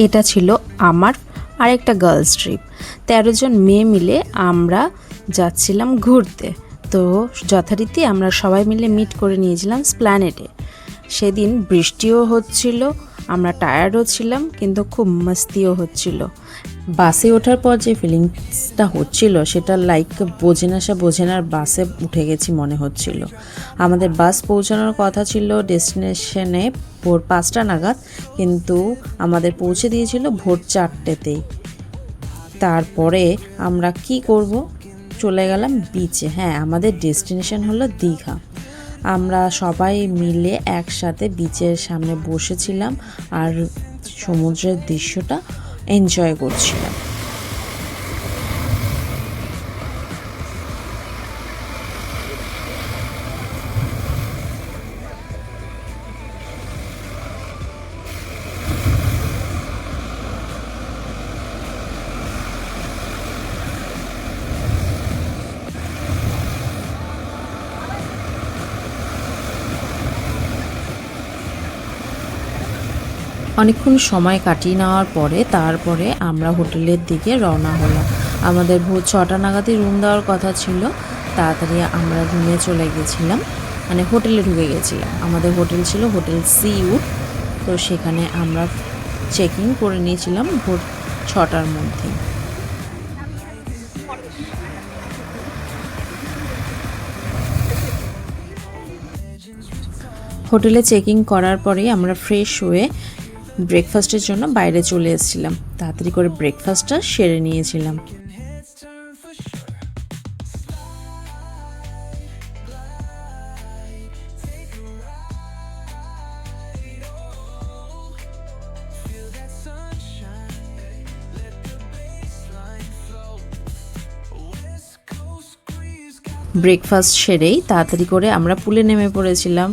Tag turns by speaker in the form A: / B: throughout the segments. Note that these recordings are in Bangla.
A: এটা ছিল আমার আরেকটা গার্লস ট্রিপ। 13 জন মেয়ে মিলে আমরা যাচ্ছিলাম ঘুরতে। তো যথারীতি আমরা সবাই মিলে মিট করে নিয়েছিলাম স্প্ল্যানেডে। সেদিন বৃষ্টিও হচ্ছিল, আমরা টায়ার্ডও ছিলাম, কিন্তু খুব মস্তিও হচ্ছিল। বাসে ওঠার পর যে ফিলিংসটা হচ্ছিল সেটা লাইক বোঝেনার বাসে উঠে গেছি মনে হচ্ছিল। আমাদের বাস পৌঁছানোর কথা ছিল ডেস্টিনেশনে ভোর 5টা নাগাদ, কিন্তু আমাদের পৌঁছে দিয়েছিল ভোর 4টেতেই। তারপরে আমরা কি করব, চলে গেলাম বিচে। হ্যাঁ, আমাদের ডেস্টিনেশন হলো দীঘা। আমরা সবাই মিলে একসাথে বিচের সামনে বসেছিলাম আর সমুদ্রের দৃশ্যটা এনজয় করছিলাম। অনেকক্ষণ সময় কাটিয়ে নেওয়ার পরে তারপরে আমরা হোটেলের দিকে রওনা হলাম। আমাদের ভোর 6টা নাগাদই রুম দেওয়ার কথা ছিল। তাড়াতাড়ি আমরা রুমে চলে গেছিলাম, মানে হোটেলে ঢুকে গেছিলাম। আমাদের হোটেল ছিল হোটেল সিউড। তো সেখানে আমরা চেক ইন করে নিয়েছিলাম ভোর 6টার মধ্যে। হোটেলে চেকিং করার পরেই আমরা ফ্রেশ হয়ে ব্রেকফাস্টের জন্য বাইরে চলে এসেছিলাম। তাড়াতাড়ি করে ব্রেকফাস্টটা সেরে নিয়েছিলাম। ব্রেকফাস্ট সেরেই তাড়াতাড়ি করে আমরা পুলে নেমে পড়েছিলাম।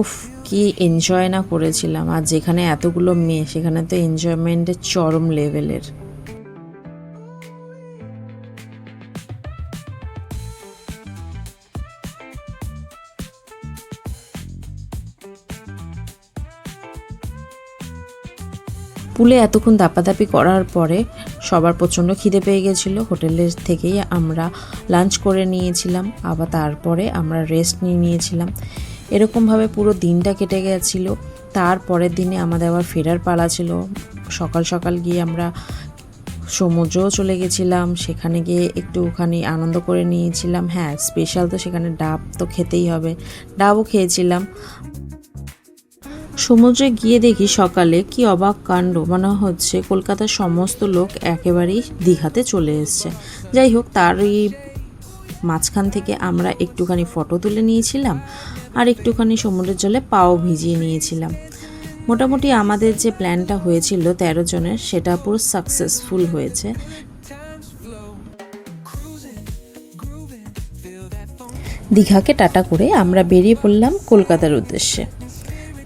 A: উফ, কি এনজয় না করেছিলাম! আর যেখানে এতগুলো মেয়ে, সেখানে তো এনজয়মেন্টের চরম লেভেলের। পুলে এতক্ষণ দাপাদাপি করার পরে সবার প্রচণ্ড খিদে পেয়ে গেছিলো। হোটেলের থেকেই আমরা লাঞ্চ করে নিয়েছিলাম, আবার তারপরে আমরা রেস্ট নিয়েছিলাম। এরকমভাবে পুরো দিনটা কেটে গেছিলো। তারপরের দিনে আমাদের আবার ফেরার পালা ছিল। সকাল সকাল গিয়ে আমরা সমুদ্রেও চলে গেছিলাম, সেখানে গিয়ে একটুখানি আনন্দ করে নিয়েছিলাম। হ্যাঁ, স্পেশাল তো সেখানে ডাব তো খেতেই হবে, ডাবও খেয়েছিলাম। সমুদ্রে গিয়ে দেখি সকালে কি অবাক কাণ্ড, মনে হচ্ছে কলকাতার সমস্ত লোক একেবারেই দীঘাতে চলে এসছে। যাই হোক, তারই মাঝখান থেকে আমরা একটুখানি ফটো তুলে নিয়েছিলাম আর একটুখানি সমুদ্রের জলে পাও ভিজিয়ে নিয়েছিলাম। মোটামুটি আমাদের যে প্ল্যানটা হয়েছিল 13 জনের, সেটা পুরো সাকসেসফুল হয়েছে। দীঘাকে টাটা করে আমরা বেরিয়ে পড়লাম কলকাতার উদ্দেশ্যে।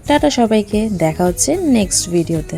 A: টাটা সবাইকে, দেখা হচ্ছে নেক্সট ভিডিওতে।